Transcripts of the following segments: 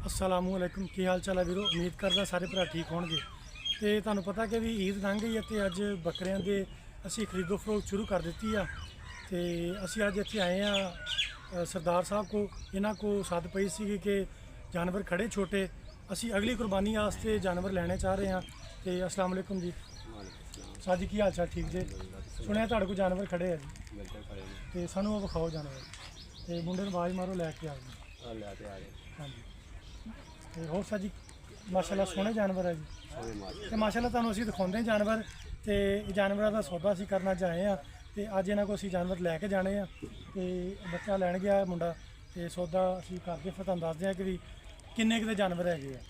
अस्सलामुअलैकुम की हाल चाल है वीरो। उम्मीद करदा सारे भरा ठीक होणगे। ते तुहानूं पता कि भी ईद लंघ गई है ते अज बकरियां दे असीं खरीदो फरोख्त शुरू कर दित्ती आ। ते असीं अज इत्थे आए आ सरदार साहब को। इन्हां को सद पई सी कि जानवर खड़े छोटे, असीं अगली कुर्बानी वास्ते जानवर लैने चाह रहे हैं। ते अस्सलाम वालेकुम जी। साजी की हाल चाल ठीक जे? सुनिया तुहाडे कोल जानवर खड़े है जी, ते सानूं वो विखाओ जानवर। ते मुंडे नूं आवाज़ मारो लैके आ गए। हाँ जी। ते होर सर जी माशाल्लाह सोहने जानवर है जी। ते माशाल्लाह तुहानूं असीं दिखाउंदे जानवर। ते जानवरां दा सौदा असीं करना चाहे हैं। ते अज इन्हां को असीं जानवर लैके जाने आ। ते बच्चा लैण गया मुंडा, ते सौदा असीं करके फिर तुहानूं दसदे आ कि भी किन्ने क दे जानवर हैगे आ।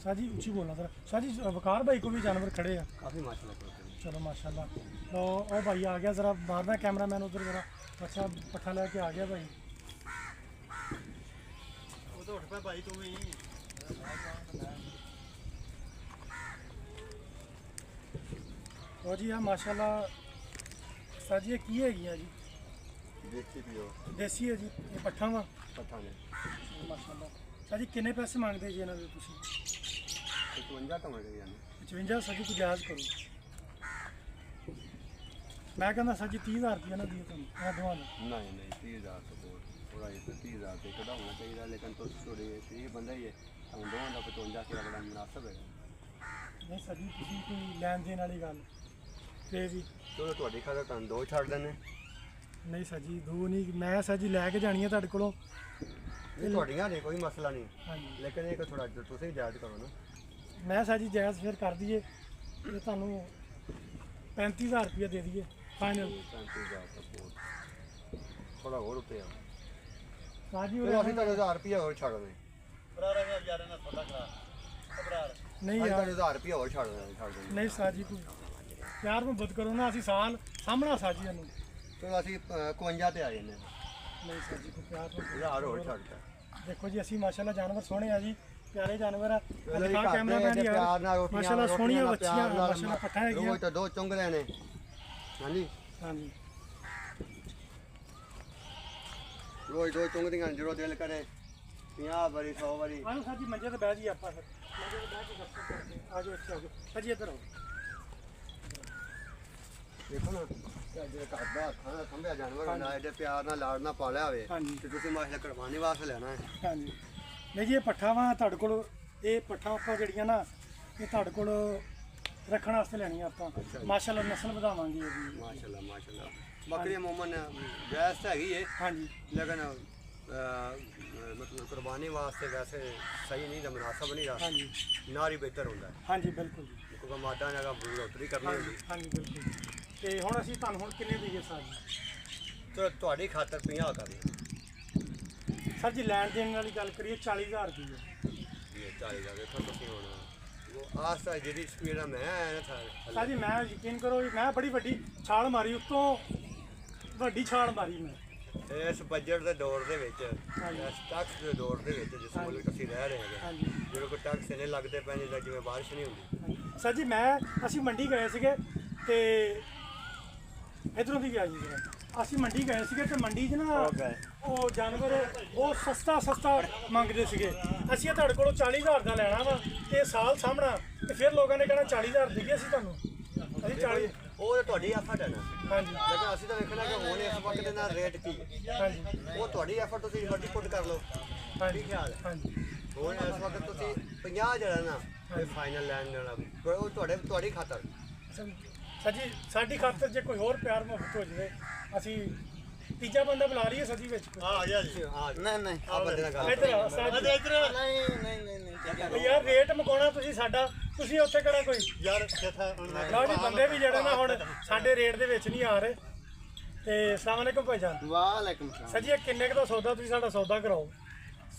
सर जी उच्ची बोलना सर। सर जी वकार भाई को भी जानवर खड़े हैं काफ़ी माशाल्लाह। चलो माशाल्लाह। तो ओ भाई आ गया, ज़रा मारना कैमरा मैन उधर ज़रा। अच्छा पट्ठा लेके आ गया भाई। वो तो उठ पे भाई तू ही और जी हाँ माशाल्लाह। सर जी ये की हैगी जी? देखी भी हो देसी है जी, ये पट्ठा वा पता नहीं माशाल्लाह। सर जी किन्ने पैसे मांगते जी इन्होंने तुसीं? 55 तो मिल गया 55 सर जी को जायज़ करो। मैं कहना सर जी 30,000 रुपया ना दिए तुम दोवां ने। नहीं नहीं 30,000 तो बहुत थोड़ा ये तो 30,000 से कड़ा होना चाहिए, लेकिन तो थोड़ी ये बंदा ही है हम दोनों का 55 के बड़ा मुनासिब है। नहीं सर जी तुसीं कोई लैन देन वाली गल ते भी चलो थोड़ी खातर तुम दो छड़ देने। नहीं सर जी दो नहीं, मैं सर जी लैके जानी है तुहाडे कोलों। थोड़ियां ने कोई मसला नहीं, हाँ जी लेकिन ये थोड़ा तुम जायज़ करो ना। मैं सर जी जायज़ फिर कर दिए, ये तुहानूं 35,000 रुपया दे दिए फाइनल। 35,000 तो बहुत थोड़ा और रुपया सर जी चलो अभी तो 1000 रुपया और छड़ दें। नहीं अभी यार तो 1000 रुपया और छड़ दें। नहीं सर जी कोई प्यार मुहब्बत करो ना, असीं साल सामना सर जी इहनूं। चलो ਅਸੀਂ 51 ਤੇ ਆ ਜਾਂਦੇ नहीं सर जी कोई प्यार मुहब्बत। 1000 ਹੋਰ ਛੱਡਦਾ। देखो जी असी माशाल्लाह जानवर सोहने आ जी, प्यारे जानवर आ। चलो दिखा जी, कैमरा मैन प्यार यार नाल रोटियां माशाल्लाह सोहणियां बच्चियां प्यार नाल माशाल्लाह पट्ठा है रोज तो दो चुंगले ने। हाँ जी हाँ जी रोज दो चुंगदियां जो दिल करे 50 बारी 100 बारी। आनो सर जी मंजे ते बैठ जी आपा फिर मंजे ते बैठ के गप्प करते हैं। आ जाओ अच्छे आ जाओ सर जी इधर आओ। देखो ना ਜੇ ਘਰ ਦਾ ਖਾਣਾ ਸੰਭਿਆ ਜਾਨਵਰ ਨਾ ਇਹਦੇ ਪਿਆਰ ਨਾਲ ਲਾੜ ਨਾਲ ਪਾਲਿਆ ਹੋਵੇ ਹਾਂਜੀ। ਤੇ ਤੁਸੀਂ ਮਾਸ਼ਾ ਕੁਰਬਾਨੀ ਵਾਸਤੇ ਲੈਣਾ ਹੈ। हाँ जी नहीं जी ये पट्ठा वा तुहाडे कोल, ये पट्ठा आपां ਜਿਹੜੀਆਂ ਨਾ ਇਹ ਤੁਹਾਡੇ ਕੋਲ ਰੱਖਣ ਵਾਸਤੇ ਲੈਣੀਆਂ ਆਪਾਂ ਮਾਸ਼ਾਅੱਲਾ ਨਸਲ ਵਧਾਵਾਂਗੇ ਇਹਦੀ। ਮਾਸ਼ਾਅੱਲਾ ਮਾਸ਼ਾਅੱਲਾ ਬੱਕਰੀ ਮੂਮਨ ਗੈਸ ਤਾਂ ਹੈਗੀ ਹੈ, हाँ जी ਲੇਕਿਨ मतलब कुर्बानी वास्ते वैसे सही नहीं, मुनासिब नहीं हाँ रहा। जी नारी बेहतर होता है हाँ जी बिल्कुल जी क्योंकि मादा ने अगर बढ़ोतरी करनी हाँ होगी। जी हाँ जी बिल्कुल। ਤੇ ਹੁਣ ਅਸੀਂ ਤੁਹਾਨੂੰ ਹੁਣ ਕਿੰਨੇ ਦਈਏ ਸਰ ਜੀ? तो ਤੁਹਾਡੀ ਖਾਤਰ 50 ਕਰ ਦਿਓ। ਸਰ ਜੀ ਲੈਣ ਦੇਣ ਵਾਲੀ ਗੱਲ ਕਰੀਏ 40,000 ਦੀ ਹੈ। ਇਹ 40 ਦੇਖੋ ਤੁਸੀਂ ਹੁਣ ਉਹ ਆਸਤਾ ਜਿਹੜੀ ਸਪੀਡ ਆ ਮੈਂ ਆਇਆ ਨਾ ਸਰ ਜੀ ਮੈਂ ਯਕੀਨ ਕਰੋ ਜੀ, ਮੈਂ ਬੜੀ ਵੱਡੀ ਛਾਲ ਮਾਰੀ, ਉੱਤੋਂ ਵੱਡੀ ਛਾਲ ਮਾਰੀ ਮੈਂ। ਇਸ ਬਜਟ ਦੇ ਦੌਰ ਦੇ ਵਿੱਚ, ਹਾਂਜੀ। ਇਸ ਟੈਕਸ ਦੇ ਦੌਰ ਦੇ ਵਿੱਚ ਜਿਸ ਮੁਲਕ ਅਸੀਂ ਰਹਿ ਰਹੇ ਹਾਂ, ਹਾਂਜੀ ਜਿਹੜੇ ਕੋਈ ਟੈਕਸ ਨਹੀਂ ਲੱਗਦੇ ਪਏ ਜਿੱਦਾਂ ਜਿਵੇਂ ਬਾਰਿਸ਼ ਨਹੀਂ ਹੁੰਦੀ। ਸਰ ਜੀ ਅਸੀਂ ਮੰਡੀ ਗਏ ਸੀਗੇ ਤੇ ਇਧਰੋਂ ਦੀ ਗਿਆ ਜੀ ਜਰਾ। ਅਸੀਂ ਮੰਡੀ ਗਏ ਸੀਗੇ ਤੇ ਮੰਡੀ 'ਚ ਨਾ ਉਹ ਜਾਨਵਰ ਬਹੁਤ ਸਸਤਾ ਮੰਗਦੇ ਸੀਗੇ। ਅਸੀਂ ਇਹ ਤੁਹਾਡੇ ਕੋਲੋਂ 40,000 ਦਾ ਲੈਣਾ ਵਾ ਤੇ ਸਾਲ ਸਾਹਮਣਾ, ਤੇ ਫਿਰ ਲੋਕਾਂ ਨੇ ਕਹਿਣਾ 40,000 ਦੇਈਏ ਅਸੀਂ ਤੁਹਾਨੂੰ। ਅਸੀਂ 40 ਉਹ ਤਾਂ ਤੁਹਾਡੀ ਐਫਰਟ ਹੈ ਨਾ, ਹਾਂਜੀ ਲੇਕਿਨ ਅਸੀਂ ਤਾਂ ਵੇਖਣਾ ਕਿ ਹੁਣ ਇਸ ਵਕਤ ਦੇ ਨਾਲ ਰੇਟ ਕੀ ਹੈ। ਹਾਂਜੀ ਉਹ ਤੁਹਾਡੀ ਐਫਰਟ ਤੁਸੀਂ ਮਲਟੀਪਲ ਕਰ ਲਓ। ਹਾਂਜੀ ਕੀ ਖਿਆਲ ਹੈ? ਹਾਂਜੀ ਹੁਣ ਇਸ ਵਕਤ ਤੁਸੀਂ 50 ਜਿਹੜਾ ਨਾ ਇਹ ਫਾਈਨਲ ਲੈਣ ਦੇਣਾ ਉਹ ਤੁਹਾਡੀ ਖਾਤਰ। ਸਰ ਜੀ ਸਾਡੀ ਖਾਤਰ ਜੇ ਕੋਈ ਹੋਰ ਪਿਆਰ ਮੁਹੱਬਤ ਹੋ ਜਾਵੇ, ਅਸੀਂ ਤੀਜਾ ਬੰਦਾ ਬੁਲਾ ਲਈਏ ਸਰ ਜੀ ਵਿੱਚ। ਆ ਜਾ ਜੀ ਹਾਂ ਨਹੀਂ ਆ ਬੰਦੇ ਨਾਲ ਗੱਲ ਇੱਧਰ ਆਓ ਸਰ ਜੀ। ਨਹੀਂ ਯਾਰ ਰੇਟ ਮਕਾਉਣਾ ਤੁਸੀਂ ਸਾਡਾ, ਤੁਸੀਂ ਉੱਥੇ ਕਿਹੜਾ ਕੋਈ ਯਾਰ ਕਿਥਾ ਲਓ ਜੀ ਬੰਦੇ ਵੀ ਜਿਹੜੇ ਨਾ ਹੁਣ ਸਾਡੇ ਰੇਟ ਦੇ ਵਿੱਚ ਨਹੀਂ ਆ ਰਹੇ। ਤੇ ਅਸਲਾਮ ਵਾਲੇਕੁਮ ਭਾਈਜਾਨ। ਵਾਲੇਕੁਮ ਸਲਾਮ। ਸਰ ਜੀ ਇਹ ਕਿੰਨੇ ਕੁ ਦਾ ਸੌਦਾ, ਤੁਸੀਂ ਸਾਡਾ ਸੌਦਾ ਕਰਾਓ।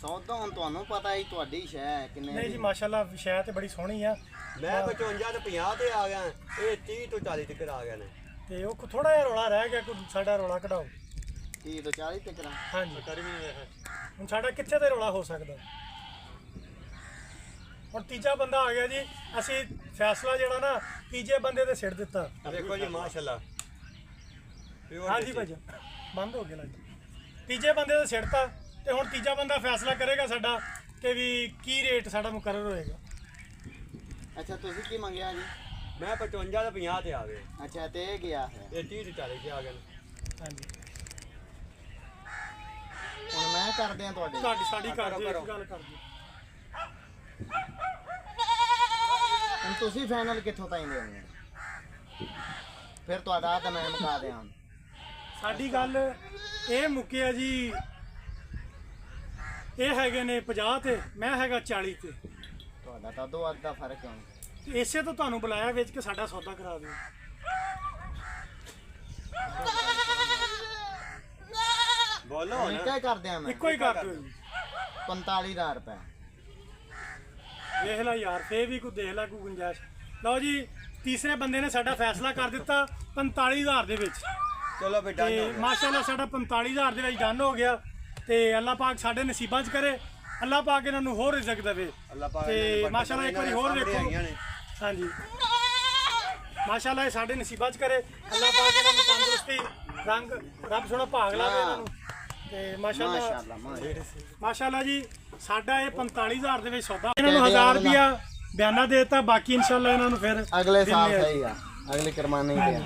ਸੌਦਾ ਹੁਣ ਤੁਹਾਨੂੰ ਪਤਾ ਹੀ ਤੁਹਾਡੀ ਸ਼ੈ ਹੈ ਕਿੰਨੇ ਨਹੀਂ ਜੀ ਮਾਸ਼ਾਅੱਲਾ ਸ਼ੈ ਤੇ ਬੜੀ ਸੋਹਣੀ ਆ। ਮੈਂ 55 ਤੇ 50 ਤੇ ਆ ਗਿਆ, ਇਹ 30 ਤੋਂ 40 ਤੱਕ ਆ ਗਏ ਨੇ। ਤੇ ਉਹ ਥੋੜਾ ਜਿਹਾ ਰੌਲਾ ਰਹਿ ਗਿਆ, ਕੋਈ ਸਾਡਾ ਰੌਲਾ ਕਢਾਓ। 30 ਤੋਂ 40 ਤੱਕ ਰਾਂ। ਹਾਂਜੀ ਕਰ ਵੀ ਨਹੀਂ ਰਿਹਾ। ਹੁਣ ਸਾਡਾ ਕਿੱਥੇ ਤੇ ਰੌਲਾ ਹੋ ਸਕਦਾ? ਹੁਣ ਤੀਜਾ ਬੰਦਾ ਆ ਗਿਆ ਜੀ, ਅਸੀਂ ਫੈਸਲਾ ਜਿਹੜਾ ਨਾ ਤੀਜੇ ਬੰਦੇ ਤੇ ਸਿੱਟ ਦਿੱਤਾ। ਦੇਖੋ ਜੀ ਮਾਸ਼ਾਅੱਲਾ। हाँ जी भाई बंद हो गया जी, तीजे बंदे तो सिड़ता ਤੇ ਹੁਣ ਤੀਜਾ ਬੰਦਾ ਫੈਸਲਾ ਕਰੇਗਾ ਸਾਡਾ ਕਿ ਵੀ ਕੀ ਰੇਟ ਸਾਡਾ ਮੁਕਰਰ ਹੋਏਗਾ। ਅੱਛਾ ਤੁਸੀਂ ਕੀ ਮੰਗਿਆ ਜੀ? ਮੈਂ 55 ਦਾ 50 ਤੇ ਆ ਗਏ, ਅੱਛਾ ਤੇ ਇਹ ਗਿਆ ਹੈ। ਇਹ 30 ਤੇ 40 ਤੇ ਆ ਗਏ ਨੇ। ਹਾਂਜੀ ਹੁਣ ਮੈਂ ਕਰਦੇ ਆ ਤੁਹਾਡੇ ਸਾਡੀ ਕਰ ਦਿਓ, ਇੱਕ ਗੱਲ ਕਰ ਦਿਓ। ਹੁਣ ਤੁਸੀਂ ਫਾਈਨਲ ਕਿੱਥੋਂ ਤਾਈਂ ਦੇਣੀ ਹੈ? ਫਿਰ ਤੁਹਾਡਾ ਤਾਂ ਮੈਂ ਮੁਕਾ ਦਿਆਂ। ਸਾਡੀ ਗੱਲ ਇਹ ਮੁੱਕਿਆ ਜੀ, ਇਹ ਹੈਗੇ ਨੇ 50 ਤੇ, ਮੈਂ ਹੈਗਾ 40 ਤੇ। ਤੁਹਾਡਾ ਤਾਂ ਦੋ ਅੱਧ ਦਾ ਫਰਕ ਹੈ। ਤੇ ਇਸੇ ਤੋਂ ਤੁਹਾਨੂੰ ਬੁਲਾਇਆ ਵਿੱਚ ਕਿ ਸਾਡਾ ਸੌਦਾ ਕਰਾ ਦਿਓ। ਬੋਲੋ ਹੁਣ ਹੁਣ। ਕੀ ਕਰਦੇ ਆ ਮੈਂ? ਇੱਕੋ ਹੀ ਕਰ ਦਿਓ ਜੀ। 45,000 ਰੁਪਏ। ਵੇਖ ਲੈ ਯਾਰ, ਫੇਰ ਵੀ ਕੋਈ ਦੇਖ ਲੈ ਕੋਈ ਗੁੰਜਾਇਸ਼। ਲਓ ਜੀ ਤੀਸਰੇ ਬੰਦੇ ਨੇ ਸਾਡਾ ਫੈਸਲਾ ਕਰ ਦਿੱਤਾ 45,000 ਦੇ ਵਿੱਚ। ਚਲੋ ਬੇਟਾ ਤੇ ਮਾਸ਼ਾਅੱਲਾ ਸਾਡਾ 45,000 ਦੇ ਵਿੱਚ ਡਨ ਹੋ ਗਿਆ। ਤੇ ਅੱਲਾਹ ਪਾਕ ਸਾਡੇ ਨਸੀਬਾਂ 'ਚ ਕਰੇ, ਅੱਲਾਹ ਪਾਕ ਇਹਨਾਂ ਨੂੰ ਹੋਰ ਰਿਜ਼ਕ ਦੇਵੇ। ਅੱਲਾਹ ਪਾਕ ਤੇ ਮਾਸ਼ਾਅੱਲਾ ਇੱਕ ਵਾਰੀ ਹੋਰ ਵੇਖੋ। ਹੈਗੀਆਂ ਨੇ। ਹਾਂਜੀ ਮਾਸ਼ਾਅੱਲਾ ਇਹ ਸਾਡੇ ਨਸੀਬਾਂ 'ਚ ਕਰੇ, ਅੱਲਾਹ ਪਾਕ ਇਹਨਾਂ ਨੂੰ ਤੰਦਰੁਸਤੀ ਰੰਗ ਰੱਬ ਸੋਹਣਾ ਭਾਗ ਲਾਵੇ ਇਹਨਾਂ ਨੂੰ। ਤੇ ਮਾਸ਼ਾਅੱਲਾ ਜੀ ਸਾਡਾ ਇਹ 45,000 ਦੇ ਵਿੱਚ ਸੌਦਾ। ਇਹਨਾਂ ਨੂੰ 1000 ਰੁਪਿਆ ਬਿਆਨਾ ਦੇ ਦਿੱਤਾ, ਬਾਕੀ ਇਨਸ਼ਾਅੱਲਾ ਇਹਨਾਂ ਨੂੰ ਫਿਰ ਅਗਲੇ ਸਾਲ ਸਹੀ ਆ, ਅਗਲੀ ਕੁਰਬਾਨੀ ਤੇ ਆ।